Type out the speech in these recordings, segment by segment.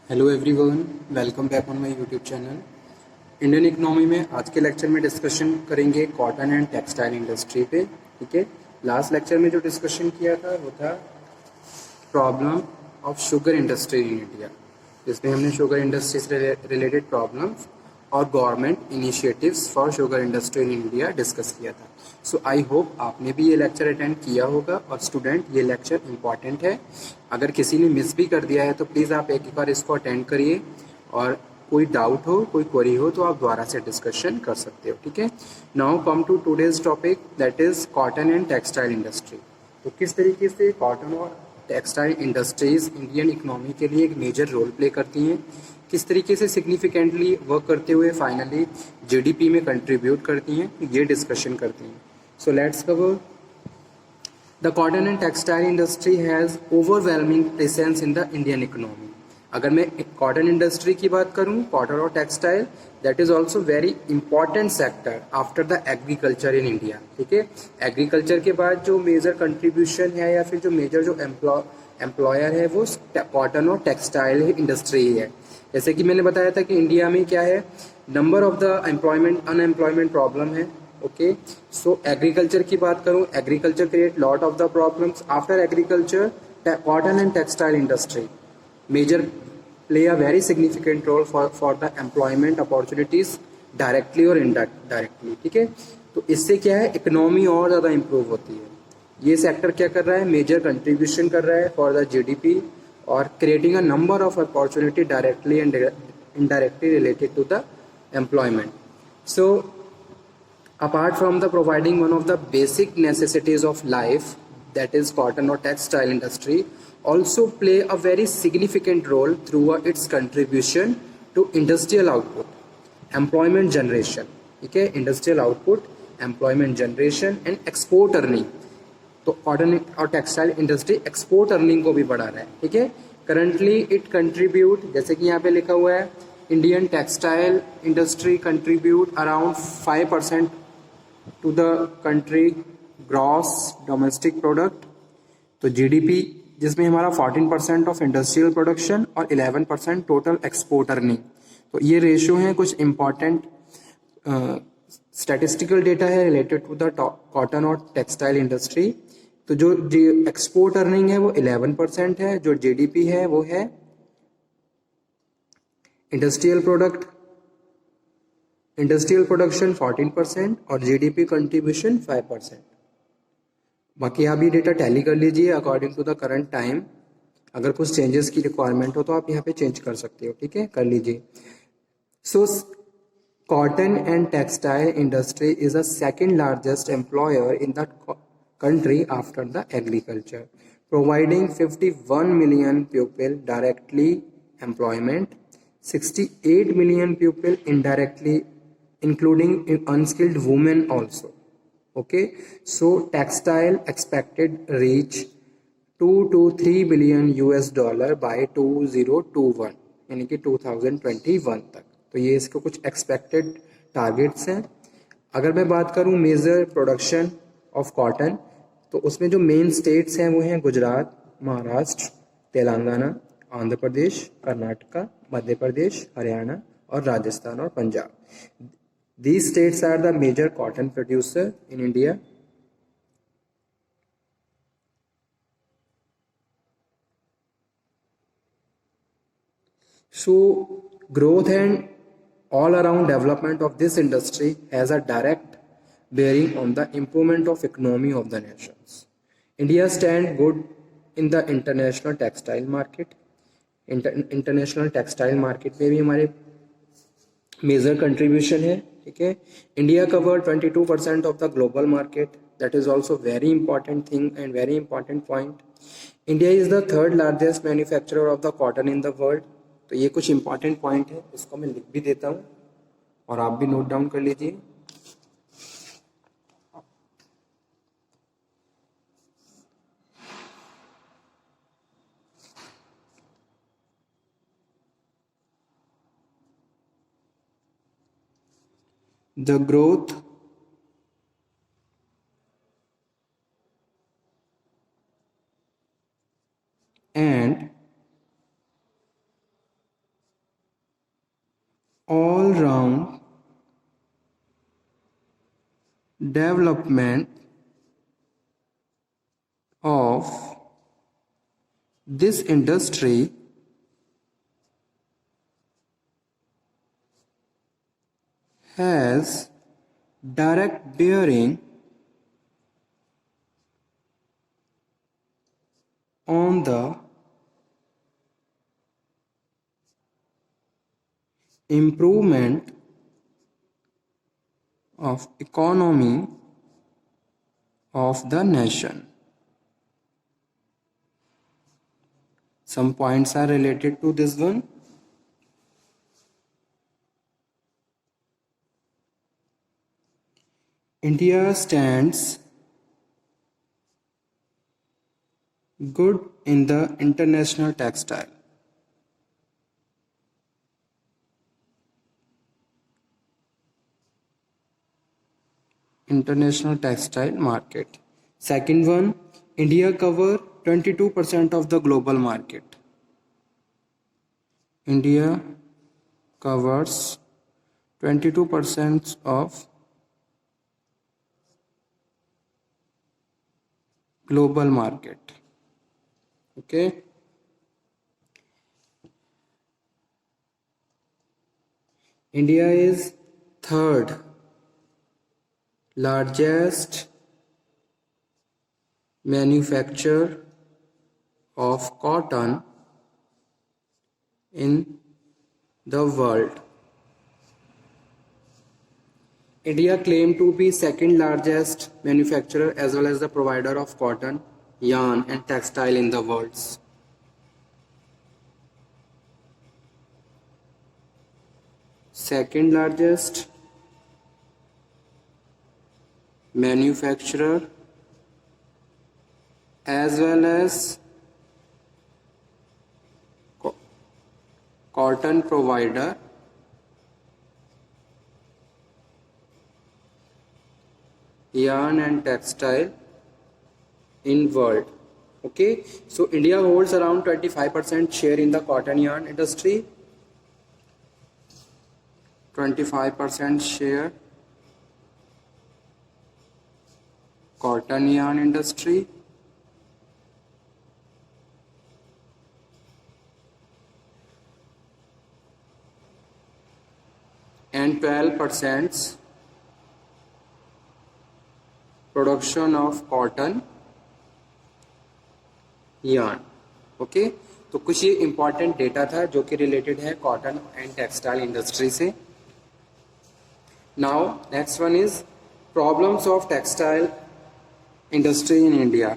Hello everyone, welcome back on my YouTube channel. Indian economy में आज के lecture में डिस्कशन करेंगे कॉटन एंड टेक्सटाइल इंडस्ट्री पे। ठीक है, लास्ट लेक्चर में जो डिस्कशन किया था वो था problem of sugar industry in India, जिसमें हमने शुगर इंडस्ट्री से रिलेटेड प्रॉब्लम्स और government initiatives for sugar industry in India discuss किया था। सो आई होप आपने भी ये लेक्चर अटेंड किया होगा। और स्टूडेंट, ये लेक्चर इंपॉर्टेंट है, अगर किसी ने मिस भी कर दिया है तो प्लीज़ आप एक बार इसको अटेंड करिए, और कोई डाउट हो, कोई क्वेरी हो तो आप दोबारा से डिस्कशन कर सकते हो। ठीक है, now come to today's topic, that is cotton and textile industry. तो किस तरीके से कॉटन और टेक्सटाइल इंडस्ट्रीज़ इंडियन इकोनॉमी के लिए एक मेजर रोल प्ले करती हैं, किस तरीके से सिग्निफिकेंटली वर्क करते हुए फाइनली जीडीपी में कंट्रीब्यूट करती हैं, ये डिस्कशन करती हैं। So let's cover the cotton and textile industry has overwhelming presence in the Indian economy. अगर मैं कॉटन इंडस्ट्री की बात करूं, कॉटन और textile, that is also very important sector after the agriculture in India. ठीक है, एग्रीकल्चर के बाद जो मेजर कंट्रीब्यूशन है या फिर जो मेजर जो एम्प्लॉयर है वो कॉटन और टेक्सटाइल इंडस्ट्री ही है। जैसे कि मैंने बताया था कि इंडिया में क्या है, number of the employment unemployment problem है। ओके, सो एग्रीकल्चर की बात करूं, agriculture create lot of the problems. After agriculture, cotton and textile industry major play a very significant role for the employment opportunities directly और indirectly। ठीक है, तो इससे क्या है, इकोनॉमी और ज़्यादा इम्प्रूव होती है। ये सेक्टर क्या कर रहा है, मेजर कंट्रीब्यूशन कर रहा है फॉर द जीडीपी और creating a number of opportunity directly and indirectly related to the employment. So apart from the providing one of the basic necessities of life, that is cotton or textile industry also play a very significant role through its contribution to industrial output, employment generation। ठीक है, industrial output, employment generation and export earning. तो cotton और textile industry export earning को भी बढ़ा रहा है। ठीक है, करंटली इट कंट्रीब्यूट, जैसे कि यहाँ पे लिखा हुआ है, Indian textile industry contribute around 5% to the country gross domestic product. तो जीडीपी जिसमें हमारा 14% ऑफ इंडस्ट्रियल प्रोडक्शन और 11% टोटल एक्सपोर्ट अर्निंग। तो ये रेशियो हैं, कुछ इंपॉर्टेंट स्टैटिस्टिकल डेटा है रिलेटेड टू द कॉटन और टेक्सटाइल इंडस्ट्री। तो जो एक्सपोर्ट अर्निंग है वो 11% है, जो जीडीपी है वो है इंडस्ट्रियल प्रोडक्शन 14% और जीडीपी कंट्रीब्यूशन 5%। बाकी आप ये डेटा टैली कर लीजिए according to the current time. अगर कुछ चेंजेस की रिक्वायरमेंट हो तो आप यहाँ पे चेंज कर सकते हो। ठीक है, कर लीजिए। सो cotton and textile industry is the second largest employer in the country after the agriculture, providing 51 million people directly employment, 68 million people indirectly, including unskilled women also. Okay, so textile expected reach 2 to 3 billion US dollar by 2021, यानी कि 2021 तक। तो ये इसको कुछ expected targets हैं। अगर मैं बात करूं मेजर प्रोडक्शन ऑफ कॉटन, तो उसमें जो मेन स्टेट्स हैं वो हैं गुजरात, महाराष्ट्र, तेलंगाना, आंध्र प्रदेश, कर्नाटका, मध्य प्रदेश, हरियाणा और राजस्थान और Punjab. These states are the major cotton producer in India. So growth and all around development of this industry has a direct bearing on the improvement of economy of the nations. India stand good in the international textile market. International textile market में भी हमारे major contribution है। ठीक है, India cover 22% of the global market, that is also very important thing and very important point. India is the third largest manufacturer of the cotton in the world. तो ये कुछ important point है, इसको मैं लिख भी देता हूँ और आप भी नोट डाउन कर लीजिए। The growth and all round development of this industry has direct bearing on the improvement of economy of the nation. Some points are related to this one. India stands good in the international textile. International textile market. Second one, India cover 22% of the global market. India covers 22% of global market. Okay. India is third largest manufacturer of cotton in the world. India claimed to be second largest manufacturer as well as the provider of cotton, yarn and textile in the world. Second largest manufacturer as well as cotton provider yarn and textile in world. Okay, so India holds around 25% share in the cotton yarn industry. 25% share cotton yarn industry. And 12% production of cotton yarn. Okay, तो कुछ ये important data था जो कि related है cotton and textile industry से. Now next one is problems of textile industry in India.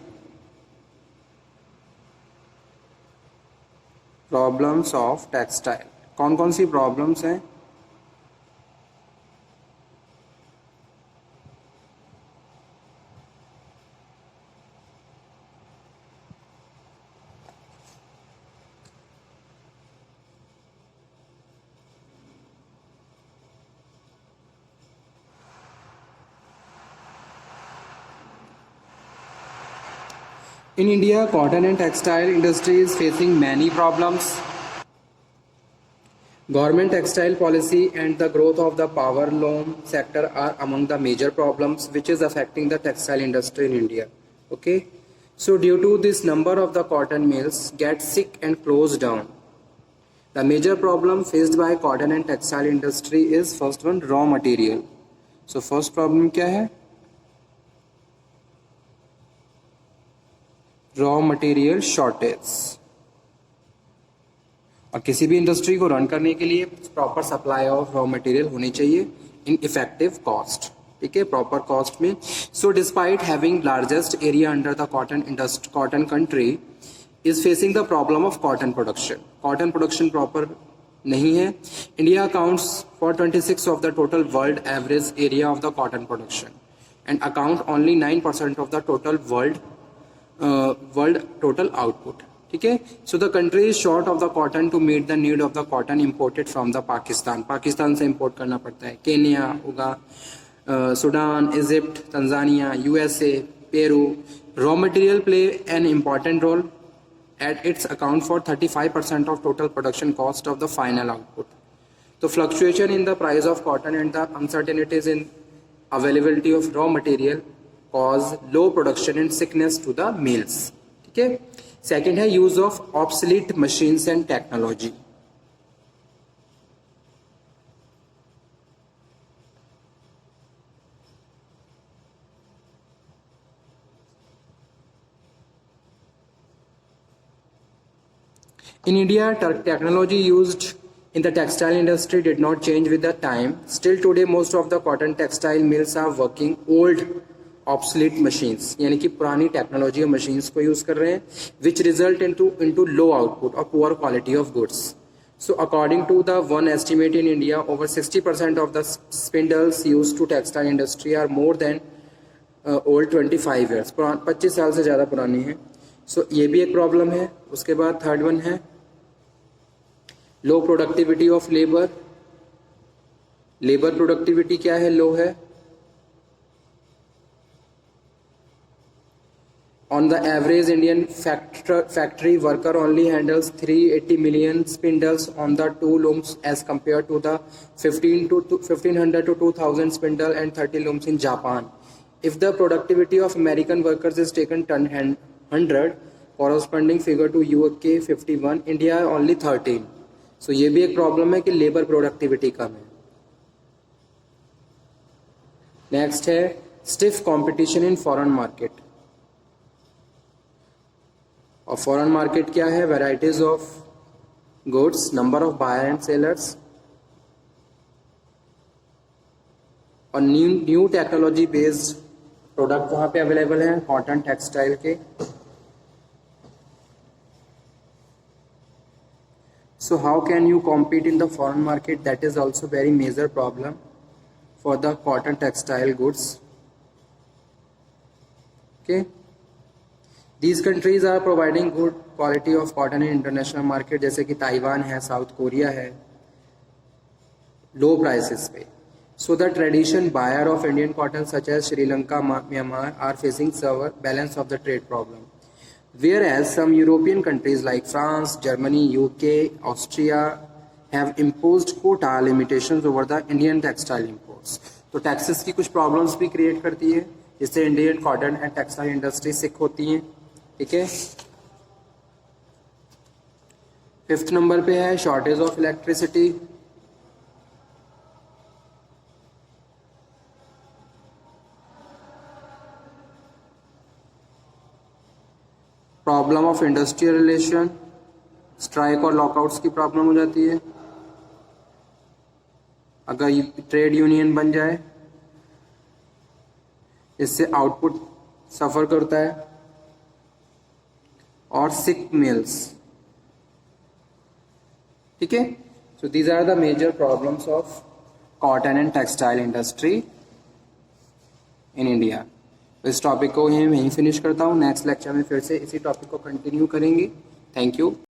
Problems of textile, कौन कौन सी प्रॉब्लम्स हैं? In India, cotton and textile industry is facing many problems. Government textile policy and the growth of the power loom sector are among the major problems which is affecting the textile industry in India. Okay, so due to this, number of the cotton mills get sick and closed down. The major problem faced by cotton and textile industry is first one, raw material. So first problem क्या है? Raw material shortage. और किसी भी industry को run करने के लिए proper supply of raw material होनी चाहिए इन इफेक्टिव कॉस्ट. ठीक है, प्रॉपर कॉस्ट में. So despite having largest area under the cotton country is facing the problem of cotton production. Cotton production proper नहीं है. India accounts for 26 of the total world average area of the cotton production and account only 9% of the total world total output. ठीक है, so the country is short of the cotton to meet the need of the cotton imported from the Pakistan. Pakistan से import करना पड़ता है. Kenya, Sudan, Egypt, Tanzania, USA, Peru. Raw material play an important role at its account for 35% of total production cost of the final output. तो fluctuation in the price of cotton and the uncertainties in availability of raw material cause low production and sickness to the mills. ठीक है। Second है use of obsolete machines and technology. In India, technology used in the textile industry did not change with the time. Still today, most of the cotton textile mills are working old obsolete machines, यानी कि पुरानी technology machines को use कर रहे हैं, which result into low output or poor quality of goods. So according to the one estimate in India, over 60% of the spindles used to textile industry are more than old 25 years. 25 साल से ज़्यादा पुरानी है। सो ये भी एक problem है। उसके बाद थर्ड वन है लो productivity of labour. Labour productivity क्या है? लो है। On the average Indian factory worker only handles 380 million spindles on the two looms as compared to the 1500 to 2000 spindle and 30 looms in Japan. If the productivity of American workers is taken 100 corresponding figure to UK 51, India only 13. So ये भी एक problem है कि labour productivity कम है। Next है stiff competition in foreign market. और foreign market क्या है? Varieties of goods, number of buyer and sellers, और न्यू टेक्नोलॉजी बेस्ड प्रोडक्ट वहां पे अवेलेबल है कॉटन टेक्सटाइल के। So how can you compete in the foreign market? That is also very major problem for the cotton textile goods. Okay, these countries are providing good quality of cotton in international market, जैसे कि Taiwan है, south Korea है, low prices पे. So the tradition buyer of Indian cotton such as Sri Lanka, Myanmar are facing severe balance of the trade problem. Whereas some European countries like France, Germany, UK, Austria have imposed quota limitations over the Indian textile imports. तो taxes की कुछ problems भी create करती है, जिससे Indian cotton and textile industry sick होती है। ठीक है। फिफ्थ नंबर पे है shortage of electricity. Problem of industrial relation, strike और लॉकआउट्स की प्रॉब्लम हो जाती है अगर ट्रेड यूनियन बन जाए, इससे आउटपुट सफर करता है, और सिक मिल्स। ठीक है। So these are the major problems of cotton and textile industry in India. तो इस टॉपिक को यहीं फिनिश करता हूँ। नेक्स्ट लेक्चर में फिर से इसी टॉपिक को कंटिन्यू करेंगे। Thank you.